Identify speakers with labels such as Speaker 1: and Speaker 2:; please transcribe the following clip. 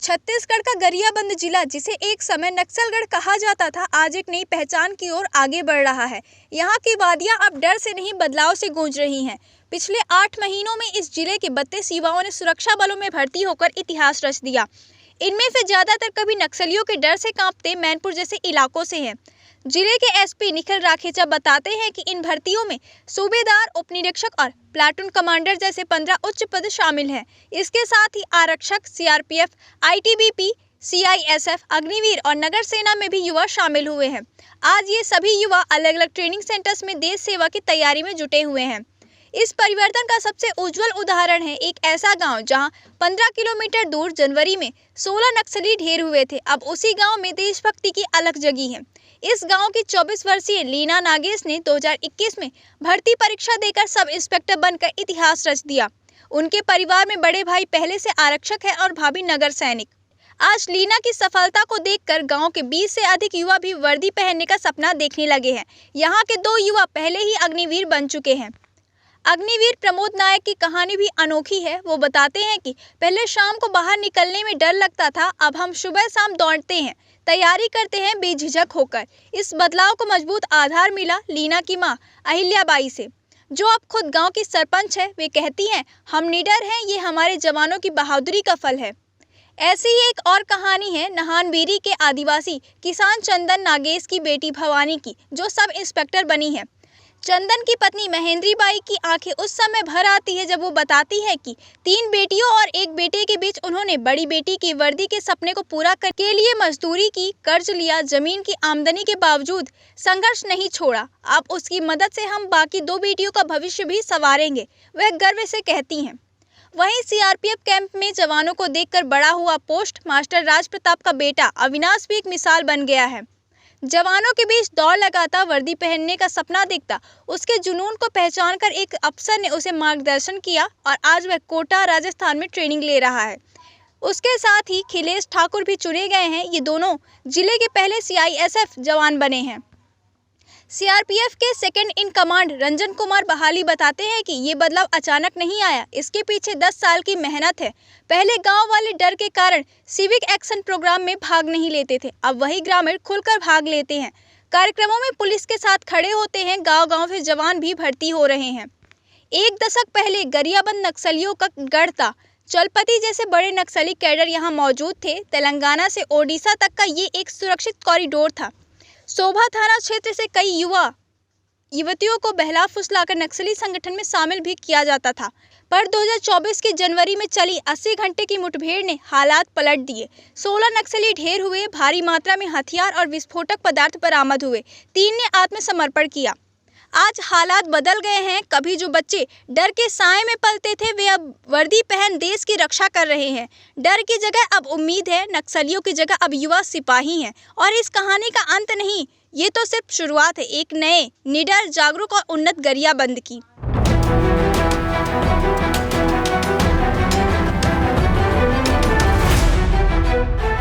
Speaker 1: छत्तीसगढ़ का गरियाबंद जिला, जिसे एक समय नक्सलगढ़ कहा जाता था, आज एक नई पहचान की ओर आगे बढ़ रहा है। यहाँ की वादियां अब डर से नहीं, बदलाव से गूंज रही हैं। पिछले 8 महीनों में इस जिले के 32 युवाओं ने सुरक्षा बलों में भर्ती होकर इतिहास रच दिया। इनमें से ज्यादातर कभी नक्सलियों के डर से कांपते मैनपुर जैसे इलाकों से हैं। जिले के एसपी निखिल राखेचा बताते हैं कि इन भर्तियों में सूबेदार, उपनिरीक्षक और प्लाटून कमांडर जैसे 15 उच्च पद शामिल हैं। इसके साथ ही आरक्षक, सीआरपीएफ, आईटीबीपी, सीआईएसएफ, अग्निवीर और नगर सेना में भी युवा शामिल हुए हैं। आज ये सभी युवा अलग अलग ट्रेनिंग सेंटर्स में देश सेवा की तैयारी में जुटे हुए हैं। इस परिवर्तन का सबसे उज्जवल उदाहरण है एक ऐसा गांव जहां 15 किलोमीटर दूर जनवरी में 16 नक्सली ढेर हुए थे। अब उसी गांव में देशभक्ति की अलग जगी है। इस गांव की 24 वर्षीय लीना नागेश ने 2021 में भर्ती परीक्षा देकर सब इंस्पेक्टर बनकर इतिहास रच दिया। उनके परिवार में बड़े भाई पहले से आरक्षक है और भाभी नगर सैनिक। आज लीना की सफलता को देखकर गांव के 20 से अधिक युवा भी वर्दी पहनने का सपना देखने लगे हैं। यहाँ के 2 युवा पहले ही अग्निवीर बन चुके हैं। अग्निवीर प्रमोद नायक की कहानी भी अनोखी है। वो बताते हैं कि पहले शाम को बाहर निकलने में डर लगता था, अब हम सुबह शाम दौड़ते हैं, तैयारी करते हैं बेझिझक होकर। इस बदलाव को मजबूत आधार मिला लीना की मां अहिल्याबाई से, जो अब खुद गांव की सरपंच है। वे कहती हैं, हम निडर हैं, ये हमारे जवानों की बहादुरी का फल है। ऐसी ही एक और कहानी है नहानबीरी के आदिवासी किसान चंदन नागेश की बेटी भवानी की, जो सब इंस्पेक्टर बनी है। चंदन की पत्नी महेंद्री बाई की आंखें उस समय भर आती है जब वो बताती है कि 3 बेटियों और 1 बेटे के बीच उन्होंने बड़ी बेटी की वर्दी के सपने को पूरा करने के लिए मजदूरी की, कर्ज लिया, जमीन की आमदनी के बावजूद संघर्ष नहीं छोड़ा। अब उसकी मदद से हम बाकी 2 बेटियों का भविष्य भी संवारेंगे, वह गर्व से कहती हैं। वहीं सीआरपीएफ कैंप में जवानों को देखकर बड़ा हुआ पोस्ट मास्टर राज प्रताप का बेटा अविनाश भी एक मिसाल बन गया है। जवानों के बीच दौड़ लगाता, वर्दी पहनने का सपना देखता, उसके जुनून को पहचानकर एक अफसर ने उसे मार्गदर्शन किया और आज वह कोटा, राजस्थान में ट्रेनिंग ले रहा है। उसके साथ ही खिलेश ठाकुर भी चुने गए हैं। ये दोनों जिले के पहले सीआईएसएफ जवान बने हैं। सीआरपीएफ के second in command Ranjan Kumar बहाली बताते हैं कि ये बदलाव अचानक नहीं आया, इसके पीछे 10 साल की मेहनत है। पहले गांव वाले डर के कारण सिविक एक्शन प्रोग्राम में भाग नहीं लेते थे, अब वही ग्रामीण खुलकर भाग लेते हैं। कार्यक्रमों में पुलिस के साथ खड़े होते हैं। गांव-गांव से जवान भी भर्ती हो रहे हैं। 1 दशक पहले गरियाबंद नक्सलियों का गढ़ था। चलपति जैसे बड़े नक्सली कैडर यहाँ मौजूद थे। तेलंगाना से ओडिशा तक का ये एक सुरक्षित कॉरिडोर था। सोभा थाना क्षेत्र से कई युवतियों को बहला फुसलाकर नक्सली संगठन में शामिल भी किया जाता था, पर 2024 के जनवरी में चली 80 घंटे की मुठभेड़ ने हालात पलट दिए। 16 नक्सली ढेर हुए, भारी मात्रा में हथियार और विस्फोटक पदार्थ बरामद हुए। 3 ने आत्मसमर्पण किया। आज हालात बदल गए हैं। कभी जो बच्चे डर के साए में पलते थे, वे अब वर्दी पहन देश की रक्षा कर रहे हैं। डर की जगह अब उम्मीद है, नक्सलियों की जगह अब युवा सिपाही हैं। और इस कहानी का अंत नहीं, ये तो सिर्फ शुरुआत है एक नए, निडर, जागरूक और उन्नत गरियाबंद की।